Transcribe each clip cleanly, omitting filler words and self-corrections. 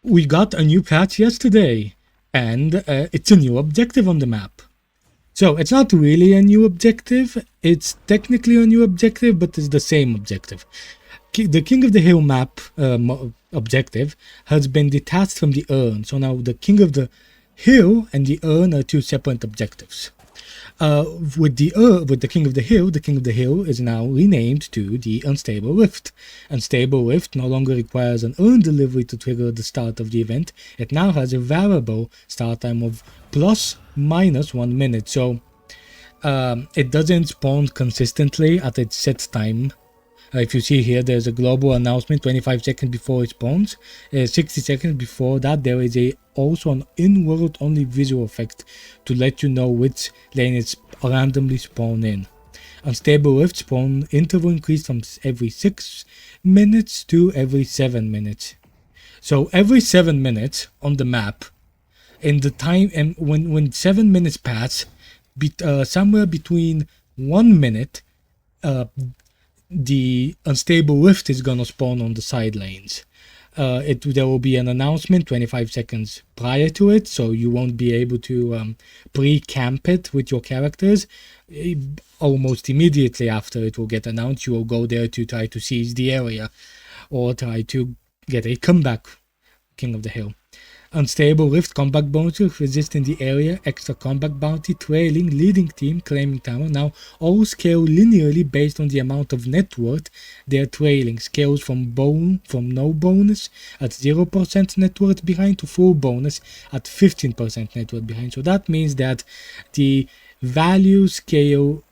We got a new patch yesterday, and it's a new objective on the map. So it's not really a new objective, it's technically a new objective, but it's the same objective. The King of the Hill map objective has been detached from the urn, so now the King of the Hill and the urn are two separate objectives. With the King of the Hill is now renamed to the Unstable Rift. Unstable Rift no longer requires an urn delivery to trigger the start of the event. It now has a variable start time of plus minus 1 minute. So it doesn't spawn consistently at its set time. If you see here, there's a global announcement 25 seconds before it spawns. 60 seconds before that, there is also an in-world only visual effect to let you know which lane it's randomly spawn in. Unstable Rift spawn interval increased from every 6 minutes to every 7 minutes. So every 7 minutes on the map, in the time, and when 7 minutes pass, somewhere between 1 minute, the Unstable Rift is gonna spawn on the side lanes. There will be an announcement 25 seconds prior to it, so you won't be able to pre-camp it with your characters. Almost immediately after it will get announced, you will go there to try to seize the area or try to get a comeback King of the Hill. Unstable Rift combat bonuses resist in the area, extra combat bounty, trailing, leading team, claiming timer. Now all scale linearly based on the amount of net worth they are trailing. Scales from no bonus at 0% net worth behind to full bonus at 15% net worth behind. So that means that the value scale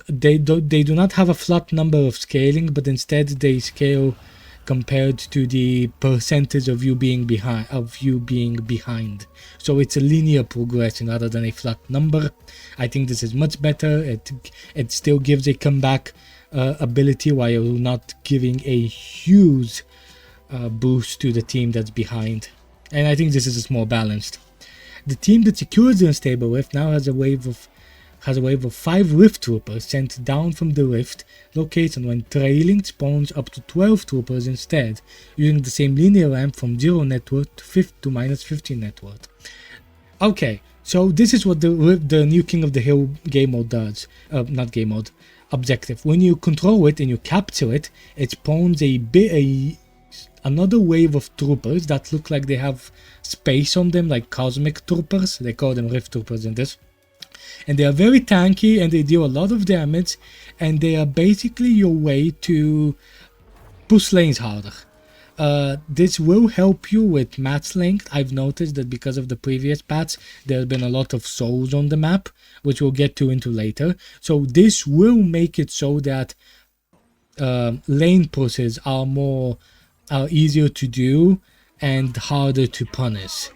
they do not have a flat number of scaling, but instead they scale compared to the percentage of you being behind. So it's a linear progression rather than a flat number. I think this is much better. It still gives a comeback ability while not giving a huge boost to the team that's behind. And I think this is more balanced. The team that secures the Unstable Rift now has a wave of 5 Rift Troopers sent down from the Rift location. When trailing, spawns up to 12 Troopers instead, using the same linear ramp from 0 net worth to minus 15 net worth. Okay, so this is what the new King of the Hill game mode does. Not game mode, objective. When you control it and you capture it, it spawns another wave of troopers that look like they have space on them, like cosmic troopers. They call them Rift Troopers in this. And they are very tanky and they deal a lot of damage, and they are basically your way to push lanes harder. This will help you with match length. I've noticed that because of the previous patch, there's been a lot of souls on the map, which we'll get into later. So this will make it so that lane pushes are easier to do and harder to punish.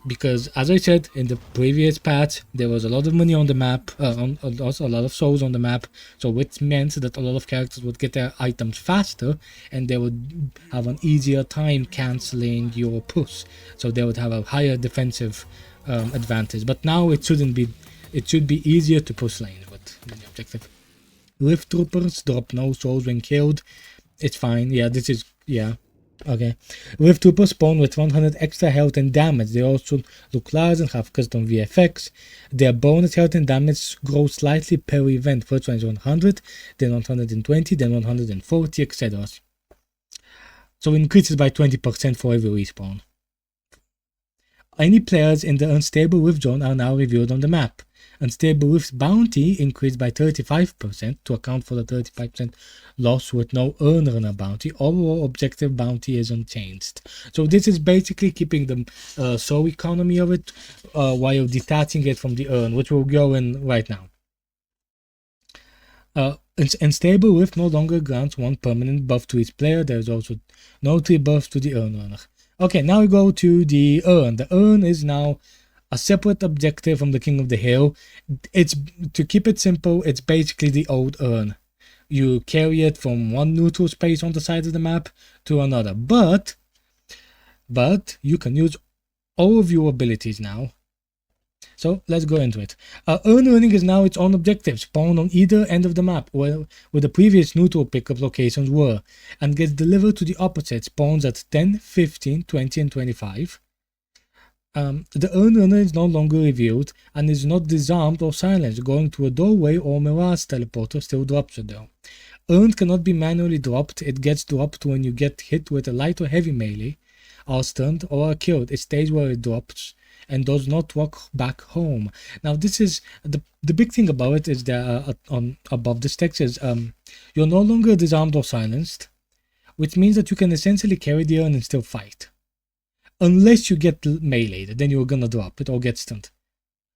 Because, as I said, in the previous patch, there was a lot of money on the map, also a lot of souls on the map, so which meant that a lot of characters would get their items faster, and they would have an easier time cancelling your push, so they would have a higher defensive advantage. But now it should be easier to push lanes with the objective. Rift Troopers drop no souls when killed. It's fine. Okay. Rift Troopers spawn with 100 extra health and damage. They also look large and have custom VFX. Their bonus health and damage grow slightly per event. First one is 100, then 120, then 140, etc. So it increases by 20% for every respawn. Any players in the Unstable Rift zone are now revealed on the map. Unstable Rift's bounty increased by 35% to account for the 35% loss with no earner bounty. Overall objective bounty is unchanged. So this is basically keeping the soul economy of it while detaching it from the earn, which we'll go in right now. Unstable Rift no longer grants one permanent buff to each player. There is also no 3 buffs to the earner. Okay, now we go to the urn. The urn is now a separate objective from the King of the Hill. It's, to keep it simple, it's basically the old urn. You carry it from one neutral space on the side of the map to another, but you can use all of your abilities now. So let's go into it. Earn running is now its own objective, spawned on either end of the map where the previous neutral pickup locations were, and gets delivered to the opposite spawns at 10, 15, 20, and 25. The Earn runner is no longer revealed and is not disarmed or silenced. Going to a doorway or mirage teleporter still drops it though. Earned cannot be manually dropped. It gets dropped when you get hit with a light or heavy melee, are stunned, or are killed. It stays where it drops and does not walk back home. Now this is the big thing about it is that on above this text is you're no longer disarmed or silenced, which means that you can essentially carry the Earn and still fight. Unless you get meleeed, then you're gonna drop it or get stunned.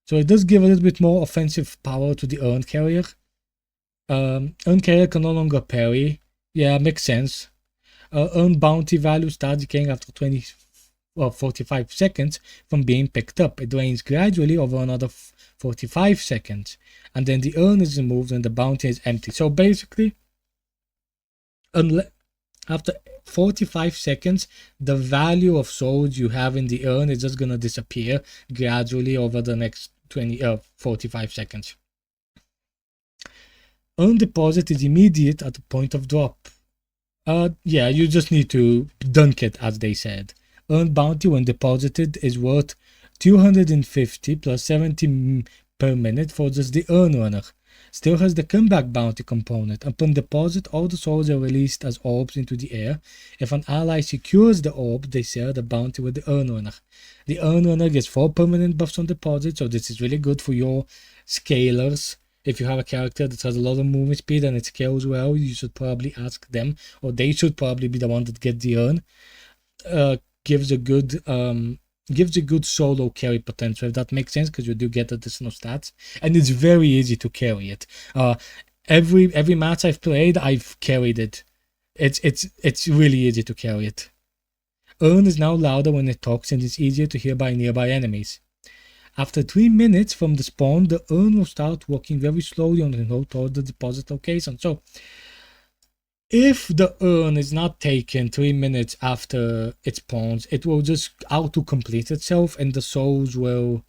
So it does give a little bit more offensive power to the Earn carrier. Earn carrier can no longer parry. Yeah, makes sense. Earn bounty value starts decaying after 45 seconds from being picked up. It drains gradually over another 45 seconds. And then the Earn is removed and the bounty is empty. So basically, after 45 seconds, the value of souls you have in the Earn is just going to disappear gradually over the next 45 seconds. Earn deposit is immediate at the point of drop. Yeah, you just need to dunk it, as they said. Earned bounty when deposited is worth 250 plus 70 per minute for just the Earn runner. Still has the comeback bounty component. Upon deposit, all the souls are released as orbs into the air. If an ally secures the orb, they share the bounty with the Earn runner. The Earn runner gets 4 permanent buffs on deposit, so this is really good for your scalers. If you have a character that has a lot of movement speed and it scales well, you should probably ask them, or they should probably be the one that get the Earn. Gives a good solo carry potential, if that makes sense, because you do get additional stats, and it's very easy to carry it. Every match I've played, I've carried it. It's really easy to carry it. Earn is now louder when it talks and is easier to hear by nearby enemies. After 3 minutes from the spawn, the Earn will start walking very slowly on the road toward the deposit location. So, if the Earn is not taken 3 minutes after it spawns, it will just auto-complete itself and the souls will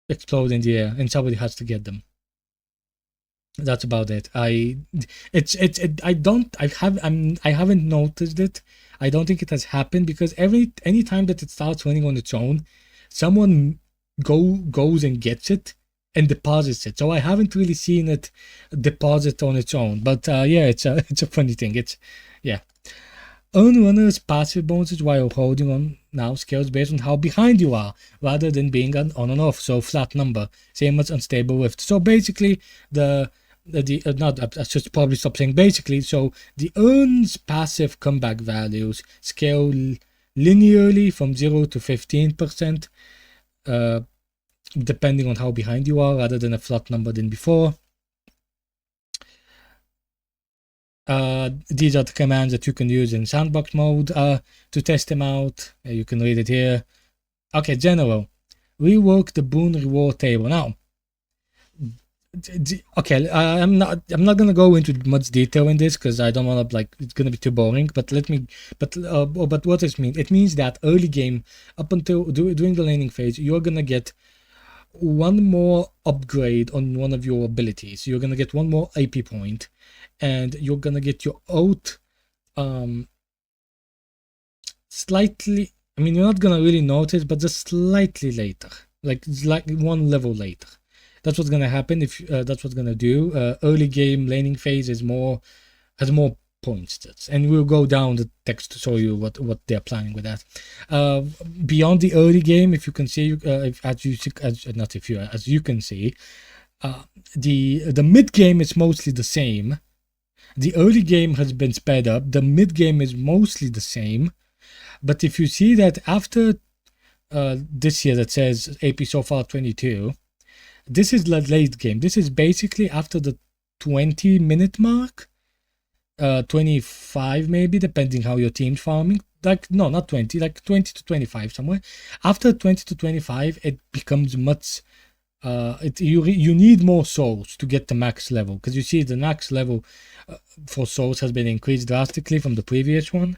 explode in the air and somebody has to get them. That's about it. I haven't noticed it. I don't think it has happened because any time that it starts running on its own, someone goes and gets it and deposits it. So I haven't really seen it deposit on its own. But yeah, it's a funny thing. Earn runner's passive bonuses while holding on now scales based on how behind you are, rather than being an on and off, so flat number, same as unstable rift. So basically, I should probably stop saying basically. So the Earn's passive comeback values scale linearly from 0 to 15%, depending on how behind you are, rather than a flat number than before. These are the commands that you can use in sandbox mode to test them out. You can read it here. Okay, general. Rework the boon reward table. Now, okay, I'm not gonna go into much detail in this because I don't want to, like, it's gonna be too boring. But but what does it mean? It means that early game, up until during the laning phase, you're gonna get one more upgrade on one of your abilities. You're gonna get one more AP point, and you're gonna get your oath slightly. I mean, you're not gonna really notice, but just slightly later, like one level later. That's what's gonna happen. If that's what's gonna do. Early game laning phase has more points, and we'll go down the text to show you what they're planning with that. Beyond the early game, if you can see, as you can see, the mid game is mostly the same. The early game has been sped up. The mid game is mostly the same, but if you see that after this here that says AP so far 22. This is the late game. This is basically after the 20-minute mark, 25 maybe, depending how your team's farming. Like, no, not 20, like 20 to 25 somewhere. After 20 to 25, it becomes much. You need more souls to get the max level, because you see the max level for souls has been increased drastically from the previous one,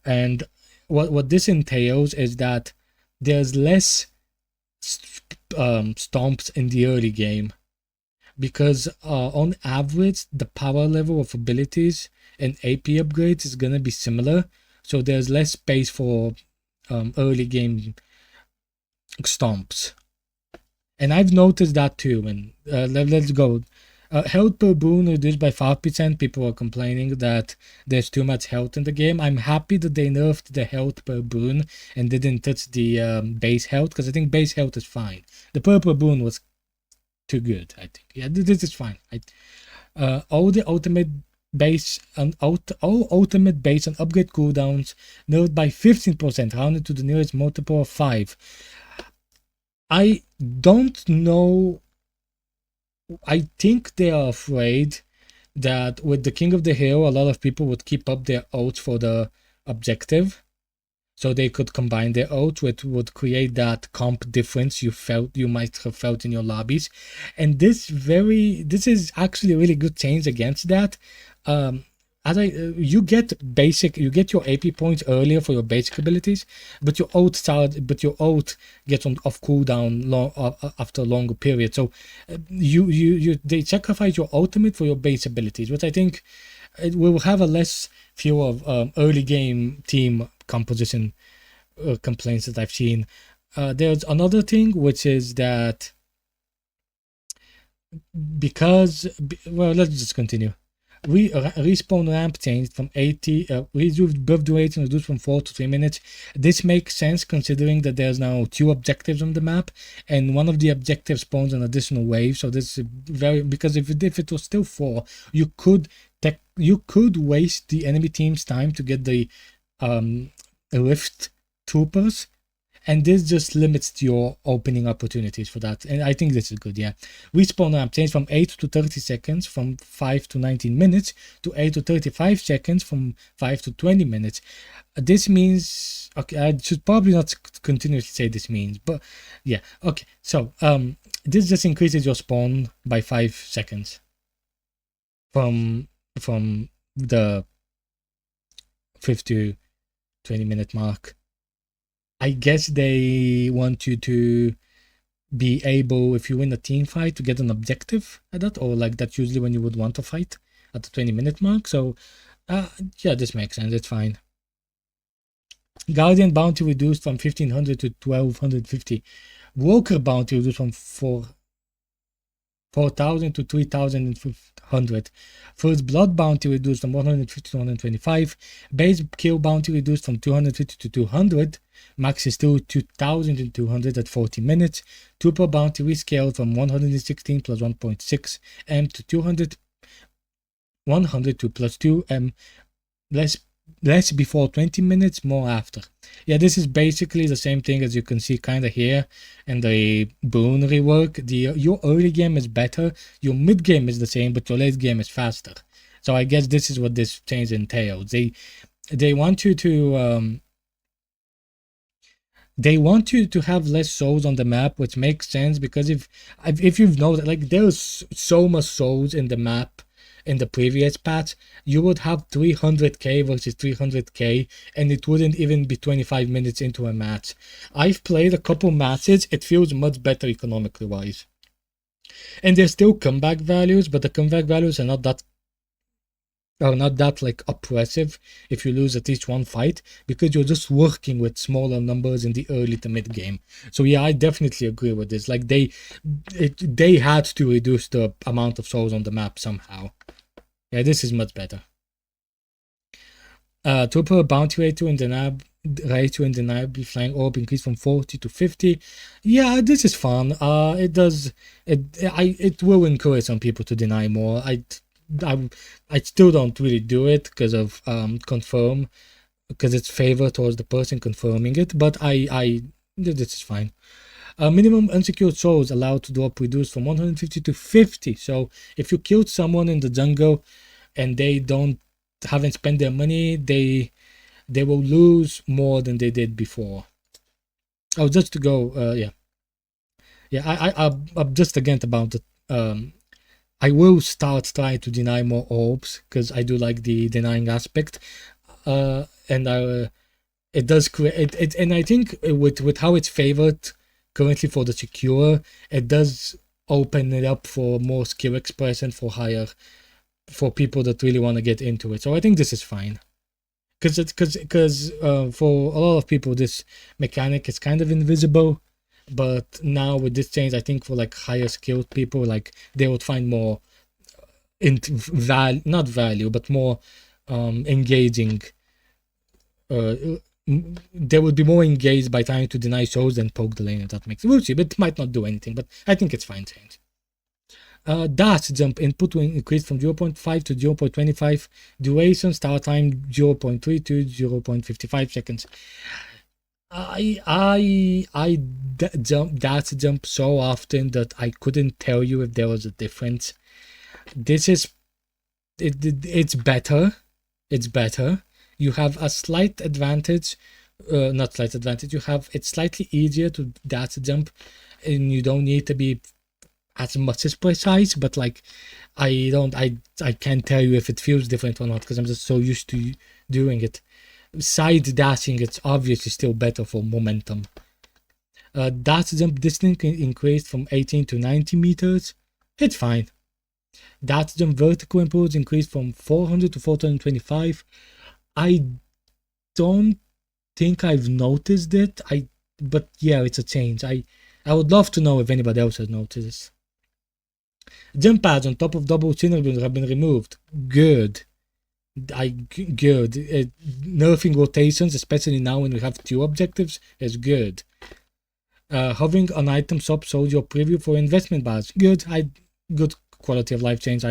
and what this entails is that there's less stomps in the early game, because on average the power level of abilities and AP upgrades is gonna be similar, so there's less space for early game stomps. And I've noticed that too. And let's go. Health per boon reduced by 5%. People are complaining that there's too much health in the game. I'm happy that they nerfed the health per boon and didn't touch the base health, because I think base health is fine. The per boon was too good, I think. Yeah, this is fine. All the ultimate base and all ultimate base and upgrade cooldowns nerfed by 15%, rounded to the nearest multiple of 5. I don't know. I think they are afraid that with the King of the Hill, a lot of people would keep up their oaths for the objective, so they could combine their oaths, which would create that comp difference you might have felt in your lobbies. And this is actually a really good change against that. You get your AP points earlier for your basic abilities, but your oath gets off cooldown after a longer period. So they sacrifice your ultimate for your base abilities, which I think it will have a less few of early game team composition complaints that I've seen. There's another thing, which is that let's just continue. Respawn ramp changed from 80, reduced buff duration reduced from 4 to 3 minutes. This makes sense considering that there's now 2 objectives on the map, and one of the objectives spawns an additional wave. So this is because if it was still 4, you could waste the enemy team's time to get the rift troopers, and this just limits your opening opportunities for that. And I think this is good. Yeah, respawn ramp changed from 8 to 30 seconds, from 5 to 19 minutes, to 8 to 35 seconds, from 5 to 20 minutes. This means, okay, I should probably not continuously say this means, but yeah, okay. So this just increases your spawn by 5 seconds from the 5 to 20 minute mark. I guess they want you to be able, if you win a team fight, to get an objective at that, or like that's usually when you would want to fight at the 20-minute mark. So yeah, this makes sense. It's fine. Guardian bounty reduced from 1500 to 1250. Walker bounty reduced from 4,000 to 3,500. First blood bounty reduced from 150 to 125. Base kill bounty reduced from 250 to 200. Max is still 2,200 at 40 minutes. Trooper bounty rescaled from 116 plus 1.6 M to 200, 102 plus 2 M. Less before 20 minutes, more after. Yeah, this is basically the same thing as you can see kind of here in the boon rework. Your early game is better, your mid game is the same, but your late game is faster. So I guess this is what this change entails. They want you to have less souls on the map, which makes sense, because if you've noticed, like, there's so much souls in the map in the previous patch, you would have 300k versus 300k, and it wouldn't even be 25 minutes into a match. I've played a couple matches, it feels much better economically wise. And there's still comeback values, but the comeback values are not that like oppressive if you lose at least one fight, because you're just working with smaller numbers in the early to mid game. So yeah, I definitely agree with this. Like they had to reduce the amount of souls on the map somehow. Yeah, this is much better. Trooper bounty rate to undeniably flying orb increased from 40 to 50. Yeah, this is fun. It will encourage some people to deny more. I still don't really do it because of confirm, because it's favor towards the person confirming it, but this is fine. Minimum unsecured souls allowed to drop reduced from 150 to 50. So if you killed someone in the jungle and they haven't spent their money, they will lose more than they did before. Oh, just to go, I'm just again about it. I will start trying to deny more orbs, because I do like the denying aspect, and It does create it, and I think with how it's favored currently for the secure, it does open it up for more skill expression for higher for people that really want to get into it. So I think this is fine. Because for a lot of people this mechanic is kind of invisible, but now with this change, I think for like higher skilled people, like they would find more not value, but more engaging. They would be more engaged by trying to deny shows than poke the lane, if that makes sense. We'll see, but it might not do anything, but I think it's fine change. Dash jump input will increase from 0.5 to 0.25. Duration start time 0.3 to 0.55 seconds. Dash jump so often that I couldn't tell you if there was a difference. This is it's better. It's better. You have a slight advantage. Not slight advantage. It's slightly easier to dash jump, and you don't need to be as much as precise, but like I can't tell you if it feels different or not because I'm just so used to doing it. Side dashing, it's obviously still better for momentum. Dash jump distance increased from 18 to 90 meters. It's fine. Dash jump vertical impulse increased from 400 to 425. I don't think I've noticed it. But yeah, it's a change. I would love to know if anybody else has noticed this. Jump pads on top of double cylinders have been removed. Good. Good. Nerfing rotations, especially now when we have two objectives, is good. Hovering on item shop shows your preview for investment bars. Good. Good quality of life change.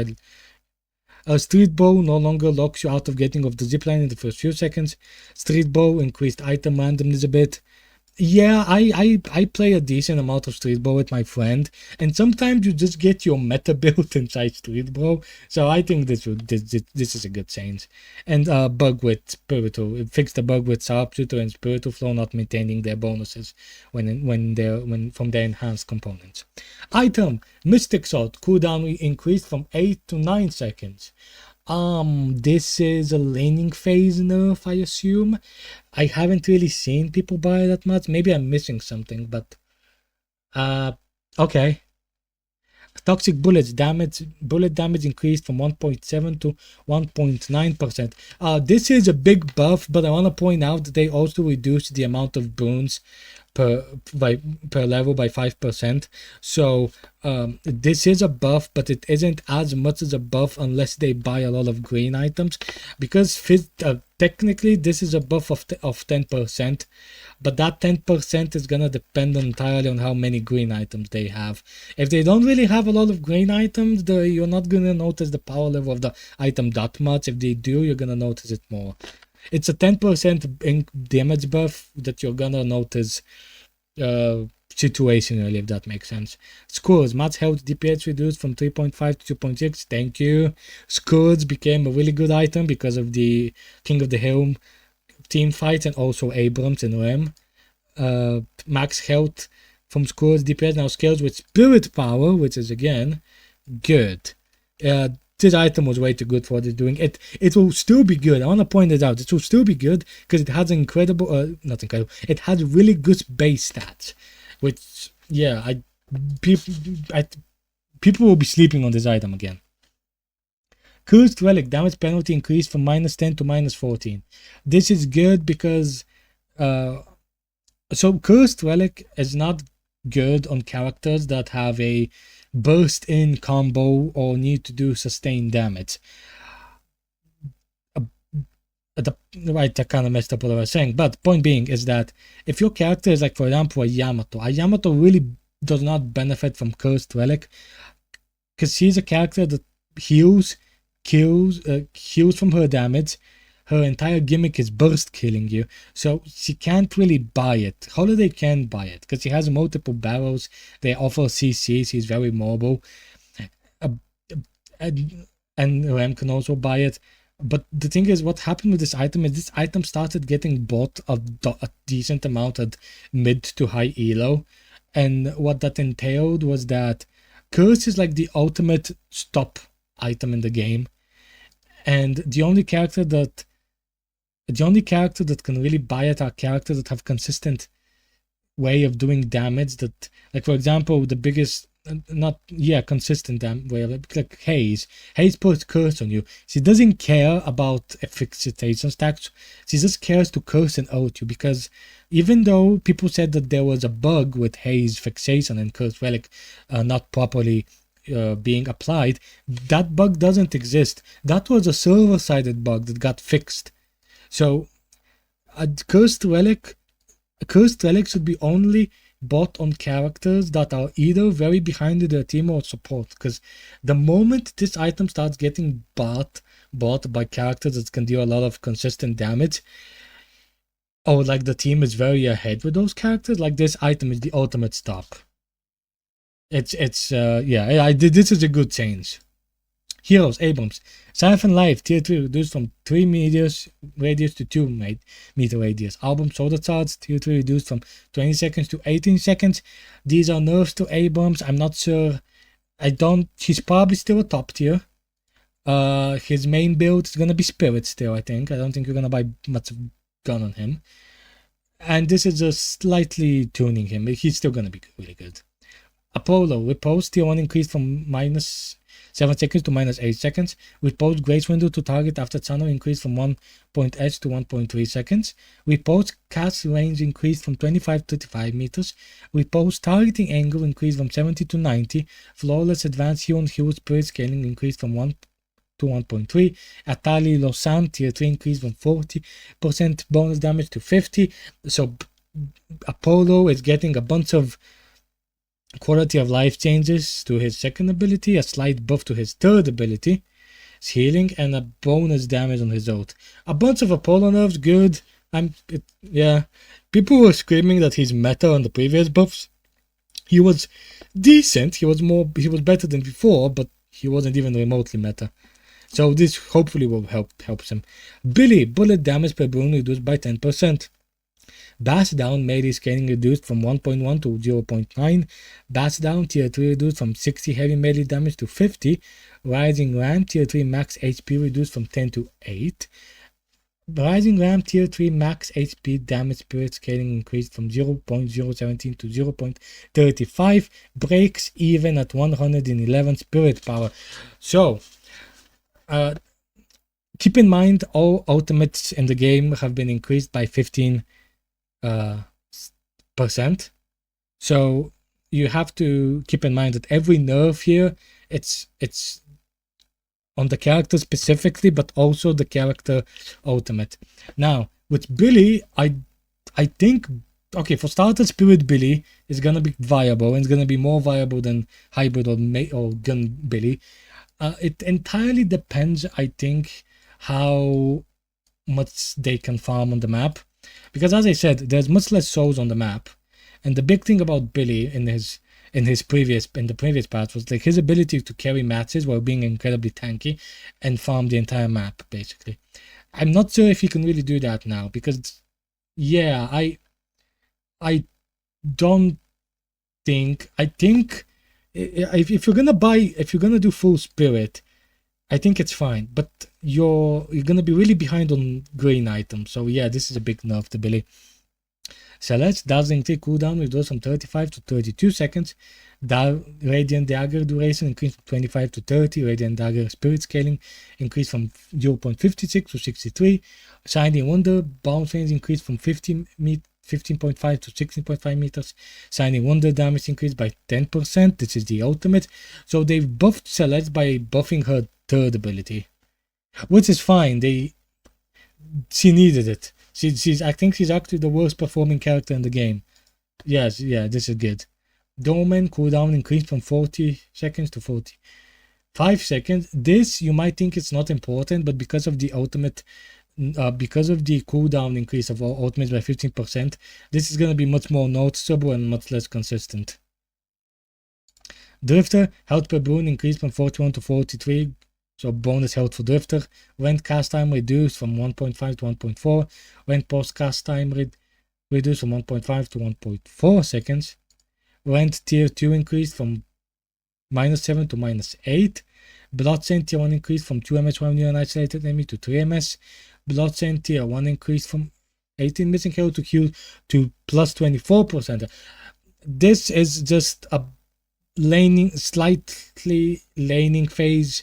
Street bow no longer locks you out of getting off the zipline in the first few seconds. Street bow increased item randomness a bit. Yeah, I play a decent amount of Street Brawl with my friend, and sometimes you just get your meta built inside Street Brawl. So I think this is a good change. And bug with Spiritual, it fixed the bug with Sharpshooter and Spiritual Flow not maintaining their bonuses when from their enhanced components. Item Mystic Sword cooldown increased from 8 to 9 seconds. This is a laning phase nerf, I assume. I haven't really seen people buy that much. Maybe I'm missing something, but okay. Toxic bullet damage increased from 1.7 to 1.9%. This is a big buff, but I want to point out that they also reduced the amount of boons per level by 5%. So this is a buff, but it isn't as much as a buff unless they buy a lot of green items, because technically this is a buff of 10%, but that 10% is gonna depend entirely on how many green items they have. If they don't really have a lot of green items, you're not gonna notice the power level of the item that much. If they do, you're gonna notice it more. It's a 10% damage buff that you're gonna notice situationally, if that makes sense. Scores, match health DPS reduced from 3.5 to 2.6. Thank you. Scores became a really good item because of the King of the Hill team fights and also Abrams and Rem. Max health from Scores DPS now scales with Spirit Power, which is again good. This item was way too good for what it's doing. It will still be good. I want to point it out. It will still be good because it has not incredible. It has really good base stats, which yeah, people will be sleeping on this item again. Cursed Relic damage penalty increased from -10 to -14. This is good because so Cursed Relic is not good on characters that have a burst in combo or need to do sustained damage. Right, I kind of messed up what I was saying, but point being is that if your character is like, for example, a Yamato really does not benefit from Cursed Relic because she's a character that heals from her damage. Her entire gimmick is burst killing you, so she can't really buy it. Holiday can buy it because she has multiple barrels. They offer CCs. She's very mobile, and Rem can also buy it. But the thing is, what happened with this item is this item started getting bought a decent amount at mid to high elo, and what that entailed was that Curse is like the ultimate stop item in the game, and the only character that The only character that can really buy it are characters that have consistent way of doing damage. That, like for example, the biggest, not yeah, consistent way of like Haze puts curse on you. She doesn't care about a fixation stacks. She just cares to curse and out you, because even though people said that there was a bug with Haze fixation and curse relic not properly being applied, that bug doesn't exist. That was a server-sided bug that got fixed. So a cursed relic should be only bought on characters that are either very behind in their team or support. Because the moment this item starts getting bought by characters that can deal a lot of consistent damage, or like the team is very ahead with those characters, like this item is the ultimate stop. It's yeah, this is a good change. Heroes, Abrams. Siphon Life, tier 3 reduced from 3 meters radius to 2 meter radius. Album Soda Charge, tier 3 reduced from 20 seconds to 18 seconds. These are nerfs to Abrams. I'm not sure. He's probably still a top tier. His main build is gonna be Spirit still, I think. I don't think you're gonna buy much of gun on him. And this is just slightly tuning him. He's still gonna be really good. Apollo, Repose, tier 1 increased from minus 7 seconds to minus 8 seconds. Repose Grace window to target after channel increased from 1.h to 1.3 seconds. Repose cast range increased from 25 to 35 meters. Repose targeting angle increased from 70 to 90. Flawless advanced heal and heal spirit scaling increased from 1 to 1.3. Atali Losan tier 3 increased from 40% bonus damage to 50. So Apollo is getting a bunch of quality of life changes to his second ability, a slight buff to his third ability, his healing, and a bonus damage on his ult. A bunch of Apollo nerfs, good. Yeah. People were screaming that he's meta on the previous buffs. He was decent. He was better than before, but he wasn't even remotely meta. So this hopefully will helps him. Billy, bullet damage per balloon reduced by 10%. Bass down melee scaling reduced from 1.1 to 0.9. Bass down tier 3 reduced from 60 heavy melee damage to 50. Rising Ram tier 3 max HP reduced from 10 to 8. Rising Ram tier 3 max HP damage spirit scaling increased from 0.017 to 0.35. Breaks even at 111 spirit power. So, keep in mind all ultimates in the game have been increased by 15%. So you have to keep in mind that every nerf here, it's on the character specifically, but also the character ultimate. Now with Billy, I think, okay, for starters, Spirit Billy is gonna be viable, and it's gonna be more viable than Hybrid or Gun Billy. It entirely depends, I think, how much they can farm on the map. Because as I said, there's much less souls on the map, and the big thing about Billy in the previous part was like his ability to carry matches while being incredibly tanky and farm the entire map basically. I'm not sure if he can really do that now, because yeah, I don't think, if you're gonna do full spirit, I think it's fine, but you're gonna be really behind on green items. So yeah, this is a big nerf to Billy. Celeste Dazzling Tick cooldown reduced from 35 to 32 seconds. Radiant Dagger duration increased from 25 to 30. Radiant Dagger spirit scaling increased from 0.56 to 63. Shining Wonder bounce range increased from 15.5 to 16.5 meters. Shining Wonder damage increased by 10%. This is the ultimate. So they've buffed Celeste by buffing her third ability, which is fine. She needed it. I think she's actually the worst performing character in the game. Yes, yeah, this is good. Domain cooldown increased from 40 seconds to 45 seconds. This, you might think it's not important, but because of the ultimate, because of the cooldown increase of all ultimates by 15%, this is going to be much more noticeable and much less consistent. Drifter, health per boon increased from 41 to 43. So bonus health for Drifter. Rent cast time reduced from 1.5 to 1.4. Rent post cast time reduced from 1.5 to 1.4 seconds. Rent tier 2 increased from -7 to -8. Bloodsaint tier 1 increased from 2 ms when you're an isolated enemy to 3 ms. Blood Saint tier 1 increase from 18 missing hero to Q to plus 24%. This is just a slightly laning phase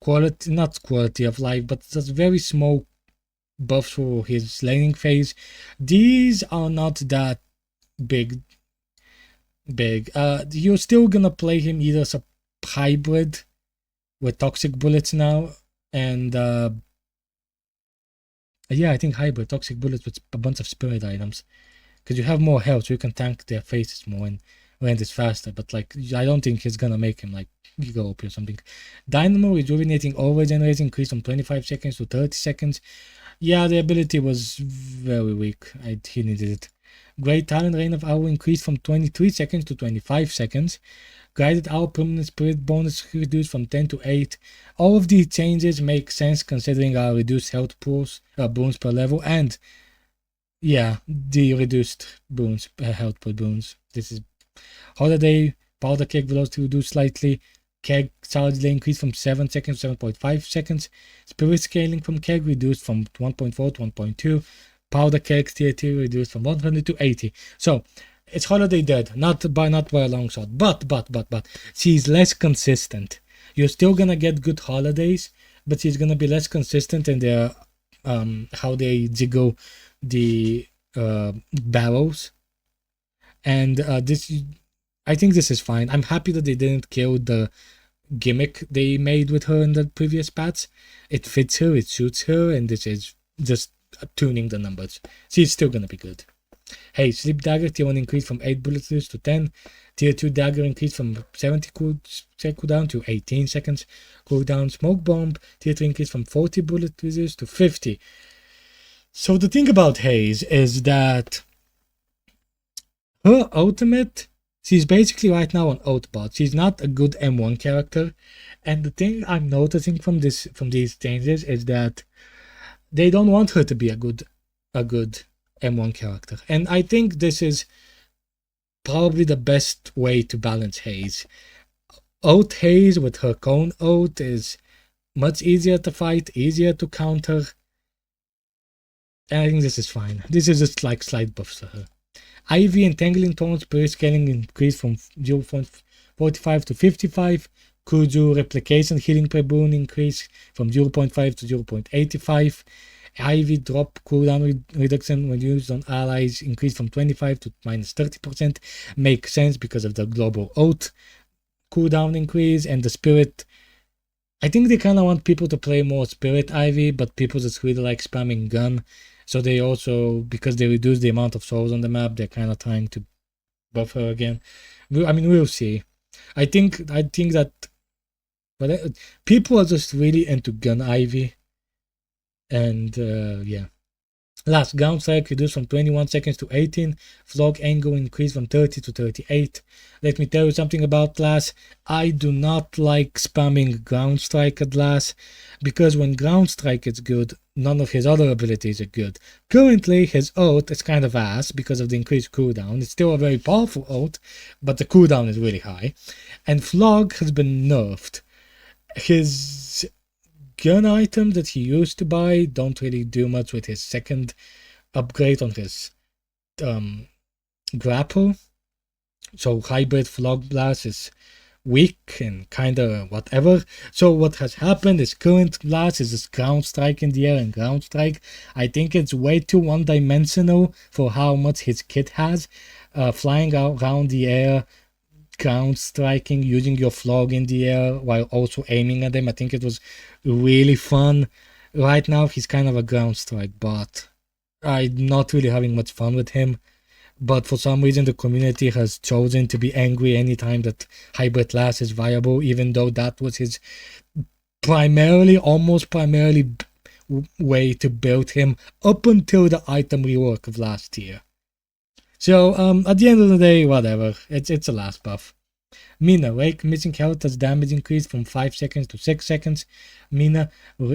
quality, not quality of life, but just very small buff for his laning phase. These are not that big. You're still gonna play him either as a hybrid with toxic bullets now, and yeah, I think hybrid toxic bullets with a bunch of spirit items, because you have more health, so you can tank their faces more and land is faster. But like, I don't think he's gonna make him like go up or something. Dynamo rejuvenating over generating increased from 25 seconds to 30 seconds. Yeah, the ability was very weak. He needed it. Great Talent Reign of Hour increased from 23 seconds to 25 seconds. Guided Hour permanent spirit bonus reduced from 10 to 8. All of these changes make sense considering our reduced health pools, boons per level, and yeah, the reduced boons, health per boons. This is Holiday powder keg velocity reduced slightly. Keg charge delay increased from 7 seconds to 7.5 seconds. Spirit scaling from keg reduced from 1.4 to 1.2. Powder keg tier 2 reduced from 100 to 80. So it's Holiday dead, not by a long shot. But she's less consistent. You're still gonna get good holidays, but she's gonna be less consistent in their how they jiggle the barrels. And this, I think this is fine. I'm happy that they didn't kill the gimmick they made with her in the previous patch. It fits her, it suits her, and this is just tuning the numbers. She's still gonna be good. Hey, Sleep Dagger tier 1 increased from 8 bullets to 10. Tier 2 Dagger increased from 70 cooldown to 18 seconds cooldown. Smoke Bomb tier 3 increased from 40 bullet resist to 50. So the thing about Haze is that her ultimate, she's basically right now an Outbot. She's not a good M1 character. And the thing I'm noticing from these changes is that they don't want her to be a good M1 character. And I think this is probably the best way to balance Haze. Out Haze with her cone out is much easier to fight, easier to counter. And I think this is fine. This is just like slight buffs to her. Ivy Entangling Thorns spirit scaling increased from 0.45 to 55. Kuzu Replication healing per boon increase from 0.5 to 0.85. Ivy drop cooldown reduction when used on allies increased from 25 to minus 30%. Makes sense because of the global oath cooldown increase. And the spirit, I think they kind of want people to play more spirit Ivy, but people just really like spamming gun. So they also, because they reduce the amount of souls on the map, they're kind of trying to buff her again. I mean, we'll see. I think that, but people are just really into gun Ivy. And yeah. Last, Ground Strike reduced from 21 seconds to 18. Flog Angle increased from 30 to 38. Let me tell you something about Lass. I do not like spamming Ground Strike at Lass, because when Ground Strike is good, none of his other abilities are good. Currently, his ult is kind of ass because of the increased cooldown. It's still a very powerful ult, but the cooldown is really high. And Flog has been nerfed. His gun items that he used to buy don't really do much with his second upgrade on his grapple. So hybrid Flog Blast is weak and kinda whatever. So what has happened is current Blast is just Ground Strike in the air, and Ground Strike, I think it's way too one-dimensional for how much his kit has. Flying around the air, ground striking, using your flog in the air while also aiming at them. I think it was really fun. Right now he's kind of a ground strike bot. I'm not really having much fun with him, but for some reason the community has chosen to be angry anytime that Hybrid Lass is viable, even though that was his almost primarily way to build him up until the item rework of last year. So at the end of the day, whatever, it's a last buff. Mina, Wake missing health as damage increased from 5 seconds to 6 seconds. Mina,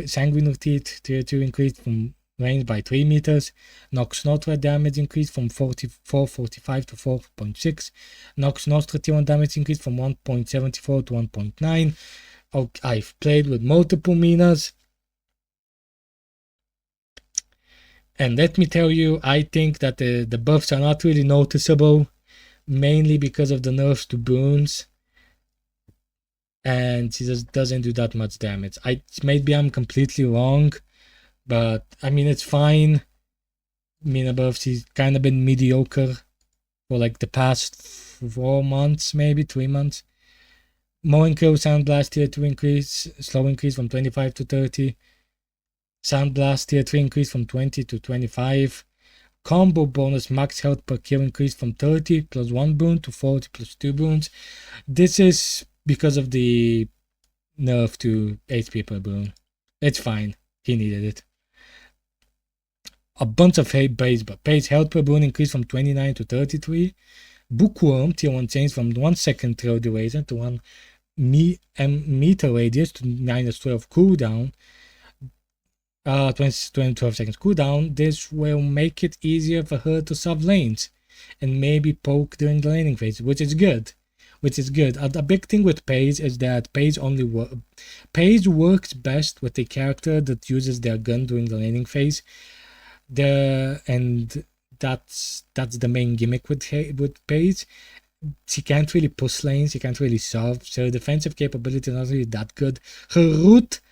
Sanguinary Teeth tier 2 increased from range by 3 meters. Nox Nostra damage increased from 4.45 to 4.6. Nox Nostra tier 1 damage increased from 1.74 to 1.9. I've played with multiple Minas. And let me tell you, I think that the buffs are not really noticeable, mainly because of the nerfs to boons. And she just doesn't do that much damage. Maybe I'm completely wrong, but I mean, it's fine. I mean, above, she's kind of been mediocre for like the past 4 months, maybe 3 months. More increase Sound Blast tier 2 increase, slow increase from 25 to 30. Sound Blast tier 3 increase from 20 to 25. Combo bonus max health per kill increase from 30 plus 1 boon to 40 plus 2 boons. This is because of the nerf to HP per boon. It's fine. He needed it. A bunch of base health per boon increase from 29 to 33. Bookworm tier 1 change from 1 second throw duration to 1 meter radius to minus 12 cooldown. 12 seconds cooldown. This will make it easier for her to sub lanes and maybe poke during the laning phase, which is good. A big thing with Paige is that Paige works best with a character that uses their gun during the laning phase. And that's the main gimmick with Paige. She can't really push lanes, she can't really sub, so defensive capability is not really that good. Her root,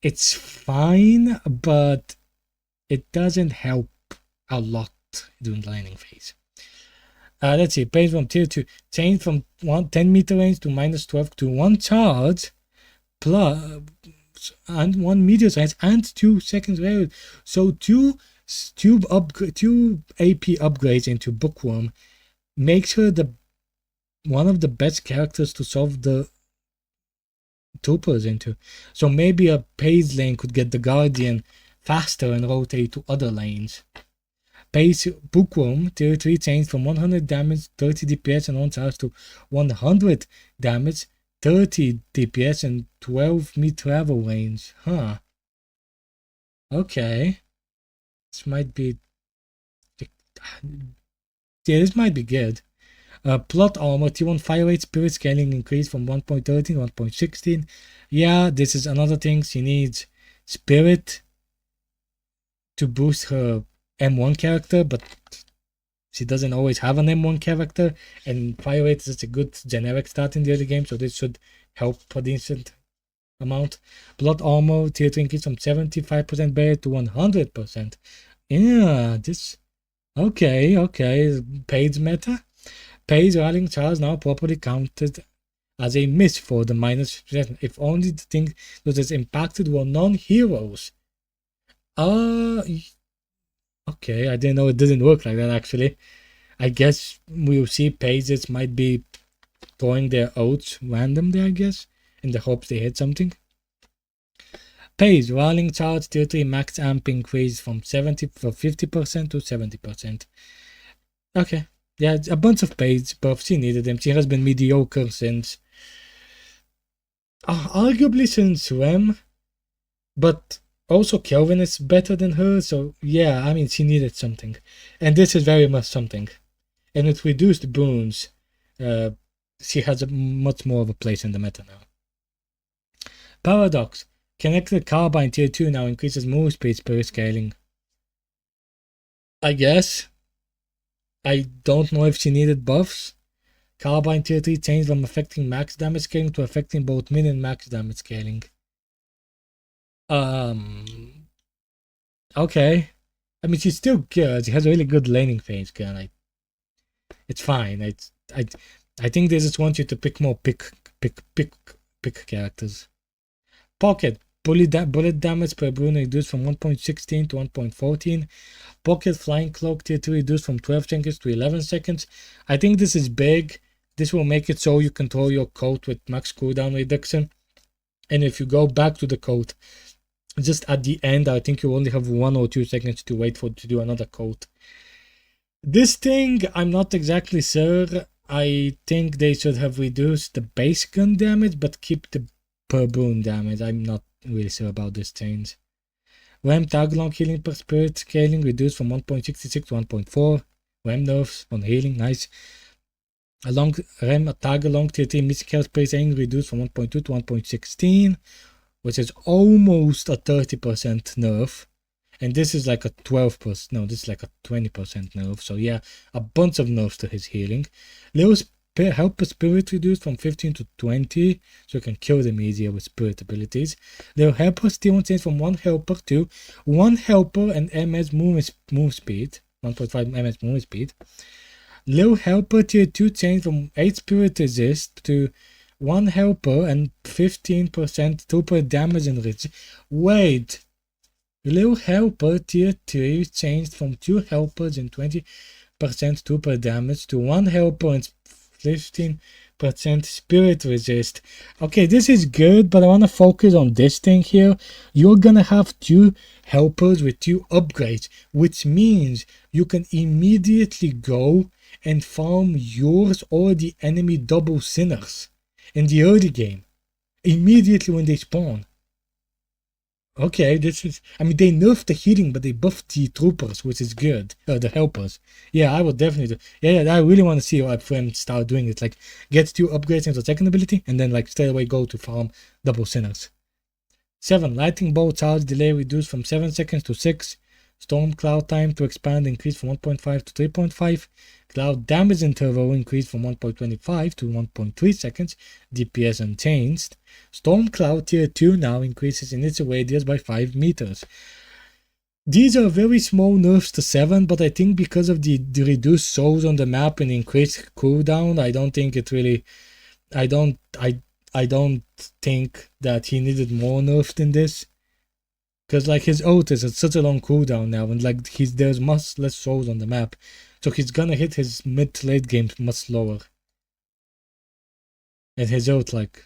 it's fine, but it doesn't help a lot during the laning phase. Let's see, Paige from tier 2, change from 10 meter range to minus 12 to 1 charge, plus and 1 meteor range and 2 seconds rare. So two AP upgrades into Bookworm makes her one of the best characters to solve the troopers into. So maybe a Paige lane could get the Guardian faster and rotate to other lanes. Paige Bookworm tier 3 changed from 100 damage, 30 DPS and 1 charge to 100 damage, 30 DPS and 12 mid travel range. Huh. Okay. This might be... Yeah, this might be good. Plot armor, T1 fire rate, spirit scaling increase from 1.13 to 1.16. Yeah, this is another thing. She needs spirit to boost her M1 character, but she doesn't always have an M1 character, and fire rate is a good generic stat in the early game, so this should help a decent amount. Blood armor, tier 2 increase from 75% barrier to 100%. Yeah, this... Okay. Paige meta. Paige rallying charge now properly counted as a miss for the minus percent. If only the thing that is impacted were non-heroes. Okay, I didn't know it didn't work like that actually. I guess we'll see pages might be throwing their oats randomly, I guess, in the hopes they hit something. Page rallying charge tier 3 max amp increase from 50% to 70%. Okay. Yeah, a bunch of page buffs. She needed them. She has been mediocre since arguably since Rem, but also Kelvin is better than her, so yeah, I mean, she needed something. And this is very much something. And with reduced boons, she has a much more of a place in the meta now. Paradox. Connected Carbine tier 2 now increases move speed per scaling. I guess. I don't know if she needed buffs. Carbine tier 3 changed from affecting max damage scaling to affecting both min and max damage scaling. Okay. I mean, she's still good. She has a really good laning phase, girl. It's fine. I think they just want you to pick more pick characters. Pocket. Bullet damage per boon reduced from 1.16 to 1.14. Pocket Flying Cloak tier 2 reduced from 12 seconds to 11 seconds. I think this is big. This will make it so you control your coat with max cooldown reduction. And if you go back to the coat, just at the end, I think you only have 1 or 2 seconds to wait to do another coat. This thing, I'm not exactly sure. I think they should have reduced the base gun damage, but keep the per boon damage. I'm not really sure about this change. Ram Tagalong healing per spirit scaling reduced from 1.66 to 1.4. Ram nerfs on healing, nice. Along Ram Tagalong tier 3 mystic health per scaling reduced from 1.2 to 1.16, which is almost a 30% nerf. And this is like a 12%. No, this is like a 20% nerf. So yeah, a bunch of nerfs to his healing. Little helper spirit reduced from 15 to 20, so you can kill them easier with spirit abilities. Little helper still change from 1 helper to 1 helper and MS move speed. 1.5 MS move speed. Little helper tier 2 change from 8 spirit resist to 1 helper and 15% super damage and resist. Wait. Little helper tier 3 changed from 2 helpers and 20% super damage to 1 helper and 15% spirit resist. Okay, this is good, but I want to focus on this thing here. You're gonna have 2 helpers with 2 upgrades, which means you can immediately go and farm yours or the enemy double sinners in the early game, immediately when they spawn. Okay, this is, I mean, they nerfed the healing, but they buffed the troopers, which is good. The helpers. Yeah, I would definitely do. Yeah, I really want to see our friends start doing it. Like, get 2 upgrades into second ability, and then, like, straight away go to farm double sinners. 7. Lightning bolt charge delay reduced from 7 seconds to 6. Storm cloud time to expand increased from 1.5 to 3.5. Cloud damage interval increased from 1.25 to 1.3 seconds. DPS unchanged. Storm cloud tier 2 now increases in its radius by 5 meters. These are very small nerfs to 7, but I think because of the reduced souls on the map and increased cooldown, I don't think it really, I don't think that he needed more nerf than this. Because like his ult is at such a long cooldown now, and like there's much less souls on the map, so he's gonna hit his mid to late game much slower. And his ult, like,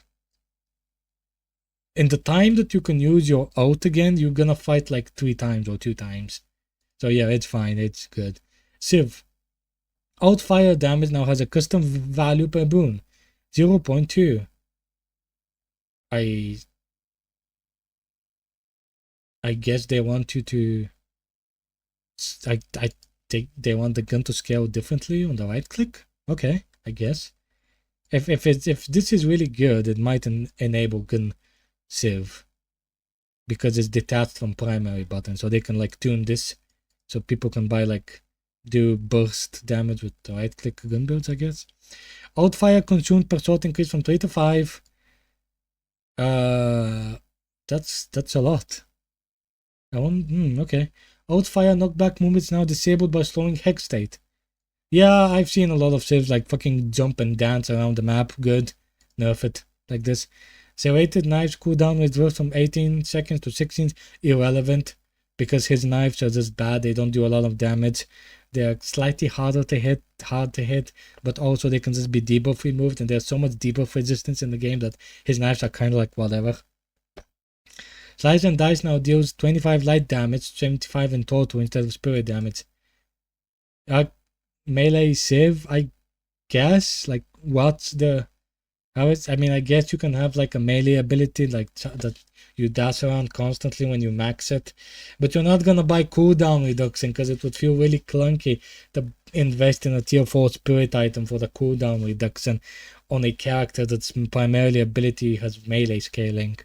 in the time that you can use your ult again, you're gonna fight like 3 times or 2 times. So yeah, it's fine, it's good. Civ. Ult fire damage now has a custom value per boon, 0.2. I guess they want you to. I think they want the gun to scale differently on the right click. Okay, I guess. If this is really good, it might enable gun civ, because it's detached from primary button, so they can like tune this, so people can buy like do burst damage with the right click gun builds, I guess. Out fire consumed per shot increased from 3 to 5. That's a lot. Okay. Outfire knockback movements now disabled by slowing hex state. Yeah, I've seen a lot of civs like fucking jump and dance around the map. Good. Nerf it. Like this. Serrated knives cooldown reverse from 18 seconds to 16. Irrelevant. Because his knives are just bad. They don't do a lot of damage. They're slightly hard to hit, but also they can just be debuff removed, and there's so much debuff resistance in the game that his knives are kind of like whatever. Slice and Dice now deals 25 light damage, 75 in total instead of spirit damage. Melee Civ, I guess. Like, what's the... I mean, I guess you can have like a melee ability like that you dash around constantly when you max it. But you're not gonna buy cooldown reduction because it would feel really clunky to invest in a tier 4 spirit item for the cooldown reduction on a character that's primarily ability has melee scaling.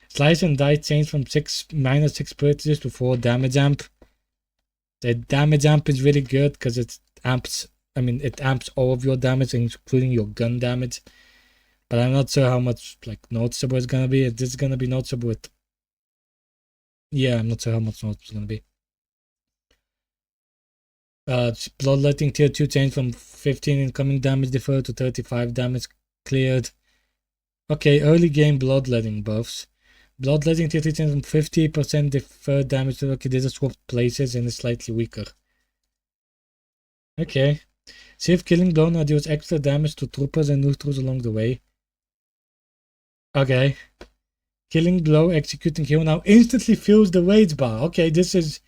Slice and Dice change from -6 spirit to 4 damage amp. The damage amp is really good because it amps all of your damage, including your gun damage. But I'm not sure how much like noticeable it's gonna be. This is gonna be noticeable with... Yeah, I'm not sure how much noticeable it's gonna be. Bloodletting tier 2 change from 15 incoming damage deferred to 35 damage cleared. Okay, early game bloodletting buffs. Bloodletting tier 3 change from 50% deferred damage to... Okay, they just swapped places and it's slightly weaker. Okay. Save Killing Blow now deals extra damage to troopers and neutrals along the way. Okay. Killing Blow executing hero now instantly fills the rage bar. Okay, this is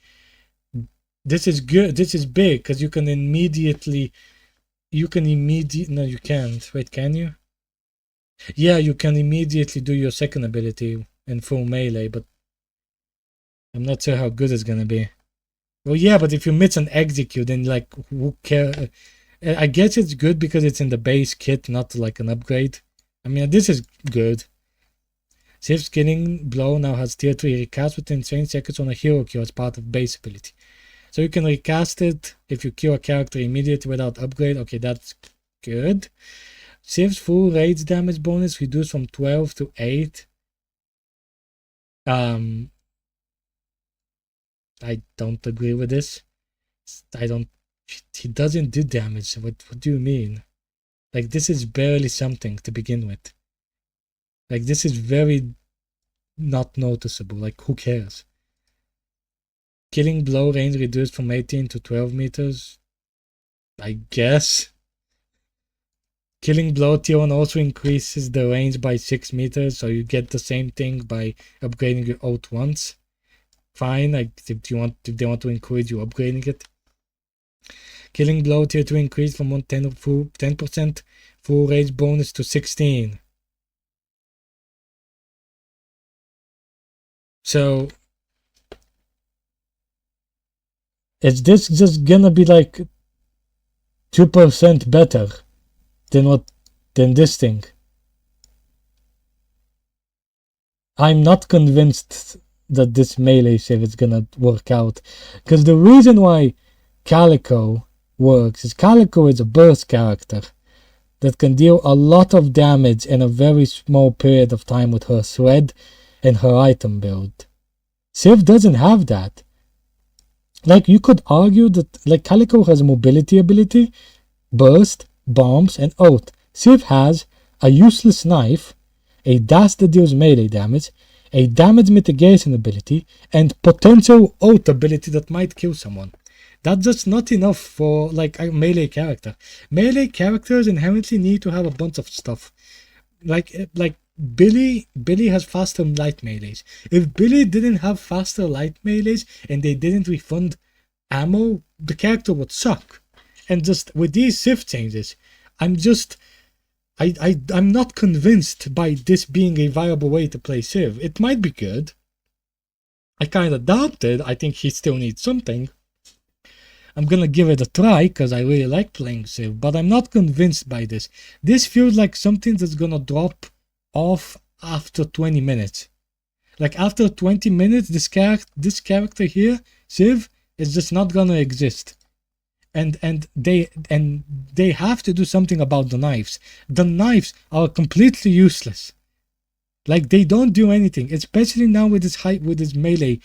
good. This is big because you can immediately... No, you can't. Wait, can you? Yeah, you can immediately do your second ability in full melee, but I'm not sure how good it's gonna be. Well, yeah, but if you miss an execute, then like, who cares? I guess it's good because it's in the base kit, not like an upgrade. I mean, this is good. Siv's Killing Blow now has tier 3 recast within 20 seconds on a hero kill as part of base ability. So you can recast it if you kill a character immediately without upgrade. Okay, that's good. Siv's full rage damage bonus reduced from 12 to 8. I don't agree with this. He doesn't do damage. What do you mean? Like, this is barely something to begin with. Like, this is very not noticeable. Like, who cares? Killing Blow range reduced from 18 to 12 meters. I guess. Killing Blow tier 1 also increases the range by 6 meters, so you get the same thing by upgrading your ult once. Fine, like if they want to encourage you upgrading it. Killing Blow tier 2 increased from 10% full range bonus to 16. So is this just gonna be like 2% better than this thing? I'm not convinced that this melee save is gonna work out, because the reason why Calico works is Calico is a burst character that can deal a lot of damage in a very small period of time with her thread and her item build. Civ doesn't have that. Like, you could argue that like Calico has a mobility ability, burst, bombs, and ult. Civ has a useless knife, a dash that deals melee damage, a damage mitigation ability, and potential ult ability that might kill someone. That's just not enough for like a melee character. Melee characters inherently need to have a bunch of stuff. Like Billy has faster light melees. If Billy didn't have faster light melees and they didn't refund ammo, the character would suck. And just with these Civ changes, I'm not convinced by this being a viable way to play Civ. It might be good. I kind of doubt it. I think he still needs something. I'm gonna give it a try because I really like playing Civ, but I'm not convinced by this. This feels like something that's gonna drop off after 20 minutes. Like after 20 minutes, this character here, Civ, is just not gonna exist. And they have to do something about the knives. The knives are completely useless. Like, they don't do anything, especially now with his melee.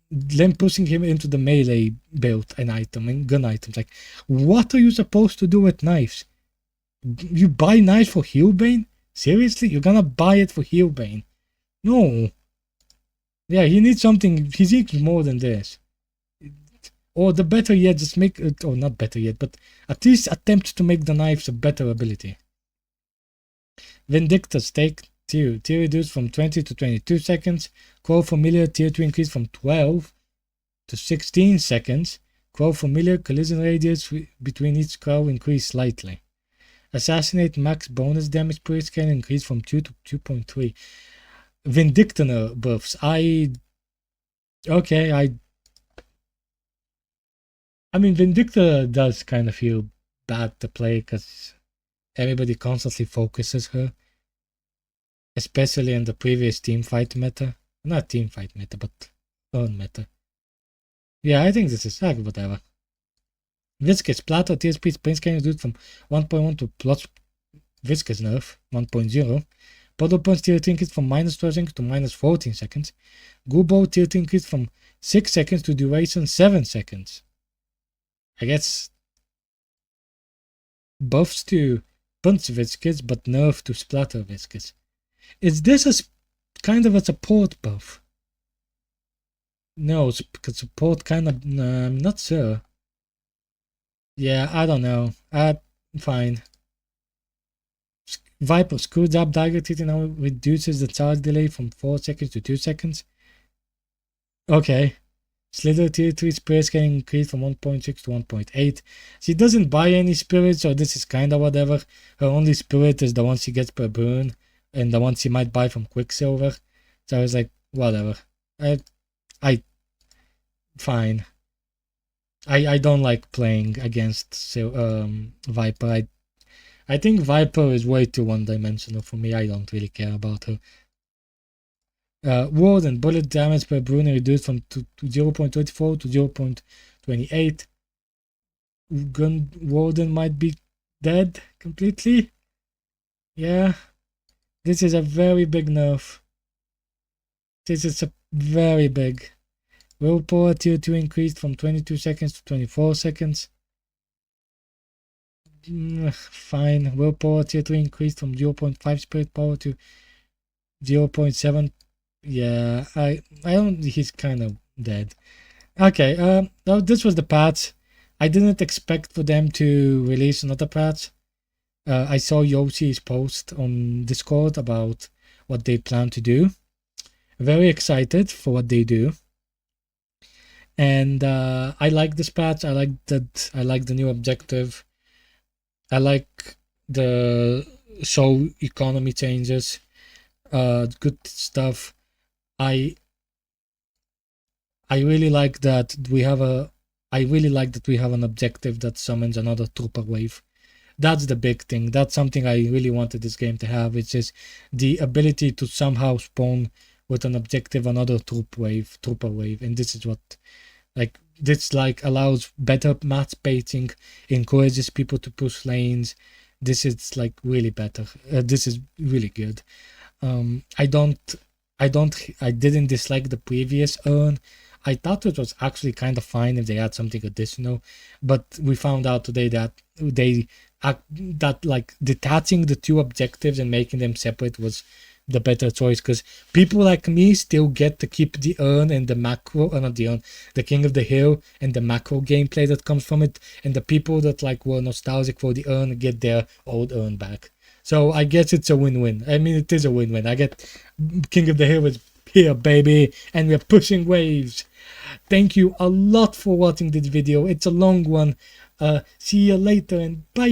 Them pushing him into the melee build and item and gun items. Like, what are you supposed to do with knives? You buy knives for Healbane? Seriously? You're gonna buy it for Healbane? No. Yeah, he needs something. He needs more than this. Or the better yet, just make it, or not better yet, but at least attempt to make the knives a better ability. Vindictus take tier reduced from 20 to 22 seconds. Crow Familiar tier 2 increased from 12 to 16 seconds. Crow Familiar collision radius between each crow increased slightly. Assassinate max bonus damage per scan increased from 2 to 2.3. Vindictor buffs. I mean, Vindictor does kind of feel bad to play because everybody constantly focuses her. Especially in the previous teamfight meta. Not teamfight meta, but own meta. Yeah, I think this is whatever. Viscous Plato TSP sprint scan reduced from 1.1 to plus Viscous nerf 1.0. Puddle Punch tier 3 increased from minus 12 seconds to minus 14 seconds. Gubo tier 3 increased from 6 seconds to duration 7 seconds. I guess buffs to Punch Viscous but nerf to Splatter Viscous. Is this a kind of a support buff? No, because support kind of... I'm not sure. Yeah, I don't know. Fine. Viper Screw Up Dagger Titty now reduces the charge delay from 4 seconds to 2 seconds. Okay. Slither tier 3 spirits can increase from 1.6 to 1.8. She doesn't buy any spirits, so this is kind of whatever. Her only spirit is the one she gets per burn, and the one she might buy from Quicksilver. So I was like, whatever. Fine. I don't like playing against Viper. I think Viper is way too one-dimensional for me. I don't really care about her. Warden, bullet damage per Bruno reduced from to 0.24 to 0.28. Gun Warden might be dead completely. Yeah, this is a very big nerf. This is a very big. Willpower tier 2 increased from 22 seconds to 24 seconds. Fine. Willpower tier 3 increased from 0.5 spirit power to 0.7. Yeah, I don't. He's kind of dead. Okay. This was the patch. I didn't expect for them to release another patch. I saw Yoshi's post on Discord about what they plan to do. Very excited for what they do. And I like this patch. I like that. I like the new objective. I like the show economy changes. Good stuff. I really like that we have a. I really like that we have an objective that summons another trooper wave. That's the big thing. That's something I really wanted this game to have. It's just the ability to somehow spawn with an objective another trooper wave, and this is what, like, this like allows better match baiting, encourages people to push lanes. This is like really better. This is really good. I didn't dislike the previous urn. I thought it was actually kind of fine if they had something additional, but we found out today that that like detaching the two objectives and making them separate was the better choice, because people like me still get to keep the urn and the macro, not the urn, the King of the Hill and the macro gameplay that comes from it, and the people that like were nostalgic for the urn get their old urn back. So I guess it's a win-win. I mean, it is a win-win. I get King of the Hill is here, baby, and we're pushing waves. Thank you a lot for watching this video. It's a long one. See you later, and bye.